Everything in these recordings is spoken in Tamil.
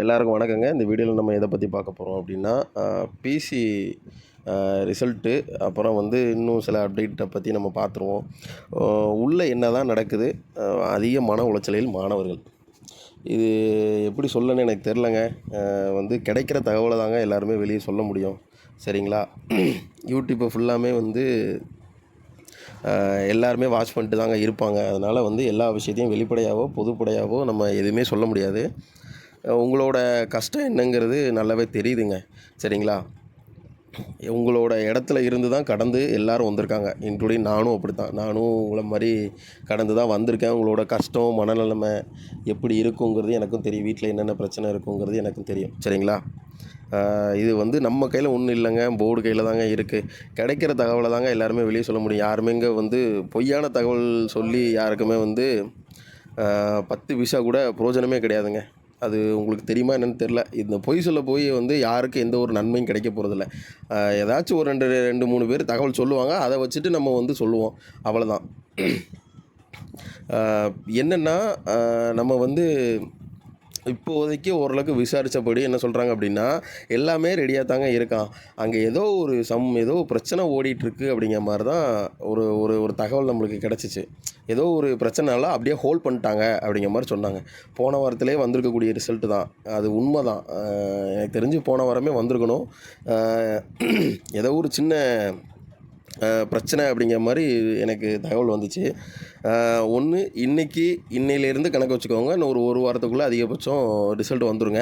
எல்லாருக்கும் வணக்கங்க. இந்த வீடியோவில் நம்ம எதை பற்றி பார்க்க போகிறோம் அப்படின்னா, பிசி ரிசல்ட்டு, அப்புறம் வந்து இன்னும் சில அப்டேட்டை பற்றி நம்ம பார்த்துருவோம். உள்ளே என்ன தான் நடக்குது? அதிக மன உளைச்சலில் மாணவர்கள். இது எப்படி சொல்லணும்னு எனக்கு தெரிலங்க. வந்து கிடைக்கிற தகவலை தாங்க எல்லாருமே வெளியே சொல்ல முடியும். சரிங்களா? யூடியூப்பை ஃபுல்லாமே வந்து எல்லாருமே வாட்ச் பண்ணிட்டு தாங்க இருப்பாங்க. அதனால் வந்து எல்லா விஷயத்தையும் வெளிப்படையாவோ, பொதுப்படையாவோ நம்ம எதுவுமே சொல்ல முடியாது. உங்களோட கஷ்டம் என்னங்கிறது நல்லாவே தெரியுதுங்க. சரிங்களா? உங்களோட இடத்துல இருந்து தான் கடந்து எல்லோரும் வந்திருக்காங்க. இன்க்ளூடிங் நானும் அப்படித்தான். நானும் உங்கள மாரி கடந்து தான் வந்திருக்கேன். உங்களோட கஷ்டம், மனநிலைமை எப்படி இருக்குங்கிறது எனக்கும் தெரியும். வீட்டில் என்னென்ன பிரச்சனை இருக்குங்கிறது எனக்கும் தெரியும். சரிங்களா? இது வந்து நம்ம கையில் ஒன்றும் இல்லைங்க. போர்டு கையில் தாங்க இருக்குது. கிடைக்கிற தகவலை தாங்க எல்லாருமே வெளியே சொல்ல முடியும். யாருமே இங்கே வந்து பொய்யான தகவல் சொல்லி யாருக்குமே வந்து 10 பைசா கூட பிரயோஜனமே கிடையாதுங்க. அது உங்களுக்கு தெரியுமா என்னன்னு தெரில. இந்த பொய் சொல்ல போய் வந்து யாருக்கும் எந்த ஒரு நன்மையும் கிடைக்க போகிறதில்ல. ஏதாச்சும் ஒரு 2, 3 பேர் தகவல் சொல்லுவாங்க. அதை வச்சுட்டு நம்ம வந்து சொல்லுவோம். அவ்வளோதான். என்னென்னா, நம்ம வந்து இப்போதைக்கு ஓரளவுக்கு விசாரித்தபடி என்ன சொல்கிறாங்க அப்படின்னா, எல்லாமே ரெடியாக தாங்க இருக்கான். அங்கே ஏதோ பிரச்சனை ஓடிட்டுருக்கு அப்படிங்கிற மாரி தான் ஒரு ஒரு ஒரு தகவல் நம்மளுக்கு கிடச்சிச்சு. ஏதோ ஒரு பிரச்சனைனால அப்படியே ஹோல்ட் பண்ணிட்டாங்க அப்படிங்கிற மாரி சொன்னாங்க. போன வாரத்திலே வந்திருக்கக்கூடிய ரிசல்ட்டு தான். அது உண்மை தான். எனக்கு தெரிஞ்சு போன வாரமே வந்திருக்கணும். ஏதோ ஒரு சின்ன பிரச்சனை அப்படிங்கிற மாதிரி எனக்கு தகவல் வந்துச்சு. ஒன்று இன்னையிலேருந்து கணக்கு வச்சுக்கோங்க. இன்னும் ஒரு வாரத்துக்குள்ளே அதிகபட்சம் ரிசல்ட் வந்துருங்க.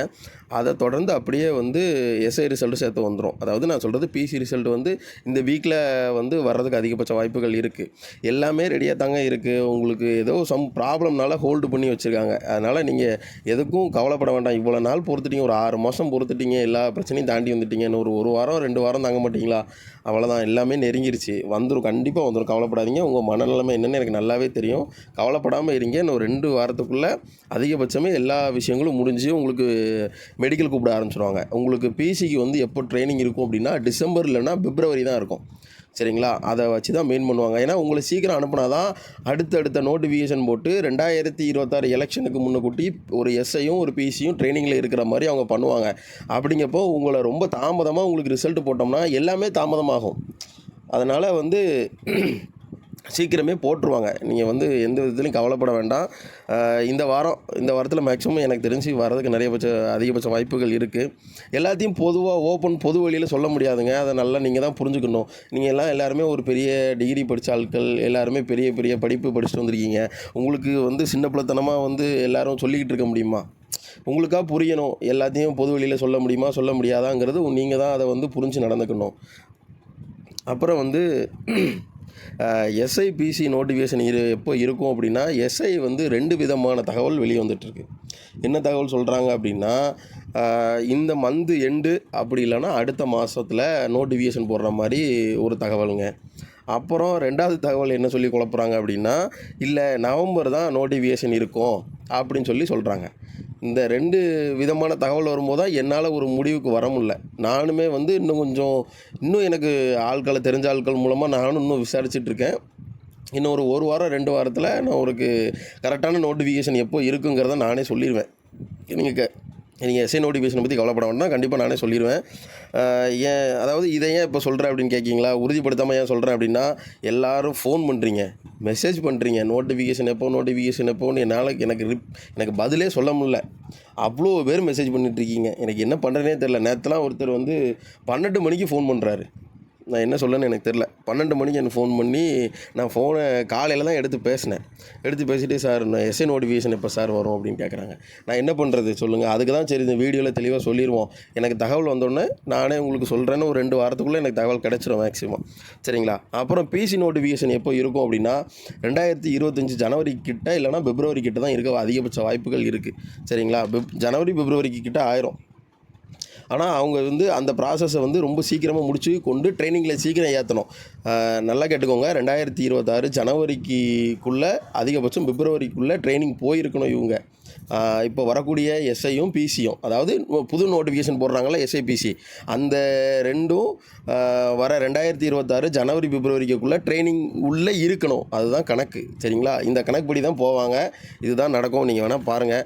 அதை தொடர்ந்து அப்படியே வந்து எஸ்ஐ ரிசல்ட்டு சேர்த்து வந்துடும். அதாவது நான் சொல்கிறது பிசி ரிசல்ட் வந்து இந்த வீக்கில் வந்து வர்றதுக்கு அதிகபட்ச வாய்ப்புகள் இருக்குது. எல்லாமே ரெடியாக தாங்க இருக்குது. உங்களுக்கு ஏதோ சம் ப்ராப்ளம்னால ஹோல்டு பண்ணி வச்சுருக்காங்க. அதனால் நீங்கள் எதுக்கும் கவலைப்பட வேண்டாம். இவ்வளோ நாள் பொறுத்துட்டீங்க, ஒரு 6 மாதம் பொறுத்துட்டீங்க, எல்லா பிரச்சனையும் தாண்டி வந்துட்டீங்க. இன்னும் ஒரு வாரம் 2 வாரம் தாங்க மாட்டிங்களா? அவ்வளோதான். எல்லாமே நெருங்கிருச்சு. வந்துடும், கண்டிப்பாக வந்துடும். கவலைப்படாதீங்க. உங்கள் மனநிலைமை என்னென்னு எனக்கு நல்லாவே தெரியும். கவலைப்படாமல் இருங்க. இன்னும் 2 வாரத்துக்குள்ளே அதிகபட்சமே எல்லா விஷயங்களும் முடிஞ்சு உங்களுக்கு மெடிக்கல் கூப்பிட ஆரம்பிச்சிடுவாங்க. உங்களுக்கு பிசிக்கு வந்து எப்போ ட்ரைனிங் இருக்கும் அப்படின்னா, டிசம்பர் இல்லைன்னா பிப்ரவரி தான் இருக்கும். சரிங்களா? அதை வச்சு தான் மெயின் பண்ணுவாங்க. ஏன்னா உங்களை சீக்கிரம் அனுப்புனா தான் அடுத்தடுத்த நோட்டிஃபிகேஷன் போட்டு 2026 எலெக்ஷனுக்கு முன்னக்கூட்டி ஒரு எஸ்ஐயும் ஒரு பிசியும் ட்ரைனிங்கில் இருக்கிற மாதிரி அவங்க பண்ணுவாங்க. அப்படிங்கப்போ உங்களை ரொம்ப தாமதமாக உங்களுக்கு ரிசல்ட் போட்டோம்னா எல்லாமே தாமதமாகும். அதனால் வந்து சீக்கிரமே போட்டுருவாங்க. நீங்கள் வந்து எந்த விதத்துலையும் கவலைப்பட வேண்டாம். இந்த வாரத்தில் மேக்ஸிமம் எனக்கு தெரிஞ்சு வர்றதுக்கு அதிகபட்ச வாய்ப்புகள் இருக்குது. எல்லாத்தையும் பொது வழியில் சொல்ல முடியாதுங்க. அதை நல்லா நீங்கள் தான் புரிஞ்சுக்கணும். நீங்கள் எல்லாருமே ஒரு பெரிய டிகிரி படித்த ஆட்கள், எல்லாருமே பெரிய பெரிய படிப்பு படிச்சுட்டு வந்திருக்கீங்க. உங்களுக்கு வந்து சின்ன பிள்ளைத்தனமாக வந்து எல்லோரும் சொல்லிக்கிட்டு இருக்க முடியுமா? உங்களுக்கா புரியணும். எல்லாத்தையும் பொது வழியில் சொல்ல முடியுமா, சொல்ல முடியாதாங்கிறது நீங்கள் தான் அதை வந்து புரிஞ்சு நடந்துக்கணும். அப்புறம் வந்து எஸ்ஐ பிசி நோட்டிஃபிகேஷன் எப்போ இருக்கும் அப்படின்னா, எஸ்ஐ வந்து 2 விதமான தகவல் வெளியே வந்துட்டுருக்கு. என்ன தகவல் சொல்கிறாங்க அப்படின்னா, இந்த மந்த் எண்டு அப்படி இல்லைன்னா அடுத்த மாதத்தில் நோட்டிஃபிகேஷன் போடுற மாதிரி ஒரு தகவலுங்க. அப்புறம் 2வது தகவல் என்ன சொல்லி குழப்புறாங்க அப்படின்னா, இல்லை நவம்பர் தான் நோட்டிஃபிகேஷன் இருக்கும் அப்படின்னு சொல்கிறாங்க. இந்த 2 விதமான தகவல் வரும்போது தான் என்னால் ஒரு முடிவுக்கு வர முடியல. நானுமே வந்து இன்னும் எனக்கு தெரிஞ்ச ஆட்கள் மூலமாக நானும் இன்னும் விசாரிச்சுட்ருக்கேன். இன்னும் ஒரு வாரம் 2 வாரத்தில் நான் ஒரு கரெக்டான நோட்டிஃபிகேஷன் எப்போ இருக்குங்கிறத நானே சொல்லிடுவேன். நீங்கள் எஸ்ஐ நோட்டிஃபிகேஷனை பற்றி கவலைப்பட வேண்டாம். கண்டிப்பாக நானே சொல்லிடுவேன். அதாவது இதை ஏன் இப்போ சொல்கிறேன் அப்படின்னு கேட்கிங்களா? உறுதிப்படுத்தாமல் ஏன் சொல்கிறேன் அப்படின்னா, எல்லோரும் ஃபோன் பண்ணுறீங்க, மெசேஜ் பண்ணுறீங்க, நோட்டிஃபிகேஷன் எப்போன்னு எனக்கு பதிலே சொல்ல முடியல. அவ்வளோ பேர் மெசேஜ் பண்ணிகிட்ருக்கீங்க. எனக்கு என்ன பண்ணுறேனே தெரில. நேற்றுலாம் ஒருத்தர் வந்து 12 மணிக்கு ஃபோன் பண்ணுறாரு. நான் என்ன சொல்லணும்னு எனக்கு தெரில. 12 மணிக்கு எனக்கு ஃபோன் பண்ணி, நான் ஃபோனை காலையில் தான் எடுத்து பேசிவிட்டு, சார் நான் எஸ்ஐ நோட்டிஃபிகேஷன் எப்போ சார் வரும் அப்படின்னு கேட்குறாங்க. நான் என்ன பண்ணுறது சொல்லுங்கள்? அதுக்கு தான் சரி இந்த வீடியோவில் தெளிவாக சொல்லிடுவோம். எனக்கு தகவல் வந்தோடனே நானே உங்களுக்கு சொல்கிறேன்னு ஒரு 2 வாரத்துக்குள்ளே எனக்கு தகவல் கிடச்சிரும் மேக்ஸிமம். சரிங்களா? அப்புறம் பிசி நோட்டிஃபிகேஷன் எப்போ இருக்கும் அப்படின்னா, 2025 ஜனவரி கிட்ட இல்லைனா பிப்ரவரி கிட்ட தான் இருக்க அதிகபட்ச வாய்ப்புகள் இருக்குது. சரிங்களா? ஜனவரி பிப்ரவரிக்கு கிட்ட ஆயிரும். ஆனால் அவங்க வந்து அந்த ப்ராசஸை வந்து ரொம்ப சீக்கிரமாக முடிச்சு கொண்டு ட்ரைனிங்கில் சீக்கிரம் ஏற்றணும். நல்லா கேட்டுக்கோங்க. 2026 ஜனவரிக்குள்ளே அதிகபட்சம் பிப்ரவரிக்குள்ளே ட்ரைனிங் போயிருக்கணும் இவங்க. இப்போ வரக்கூடிய எஸ்ஐயும் பிசியும், அதாவது புது நோட்டிஃபிகேஷன் போடுறாங்கல்ல எஸ்ஐ பிசி, அந்த ரெண்டும் வர 2026 ஜனவரி பிப்ரவரிக்குள்ளே ட்ரைனிங் உள்ளே இருக்கணும். அதுதான் கணக்கு. சரிங்களா? இந்த கணக்குப்படி தான் போவாங்க. இதுதான் நடக்கும். நீங்கள் வேணால் பாருங்கள்.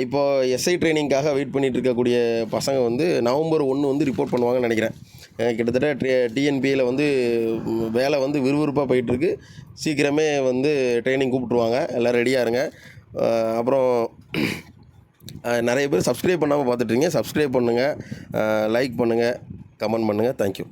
இப்போது எஸ்ஐ ட்ரைனிங்காக வெயிட் பண்ணிகிட்டு இருக்கக்கூடிய பசங்க வந்து நவம்பர் 1 வந்து ரிப்போர்ட் பண்ணுவாங்கன்னு நினைக்கிறேன். கிட்டத்தட்ட டிஎன்பியில் வந்து வேலை வந்து விறுவிறுப்பாக போயிட்டுருக்கு. சீக்கிரமே வந்து ட்ரைனிங் கூப்பிட்ருவாங்க. எல்லாம் ரெடியாக இருங்க. அப்புறம் நிறைய பேர் சப்ஸ்கிரைப் பண்ணாமல் பார்த்துட்ருக்கீங்க. சப்ஸ்கிரைப் பண்ணுங்கள், லைக் பண்ணுங்கள், கமெண்ட் பண்ணுங்கள். தேங்க்யூ.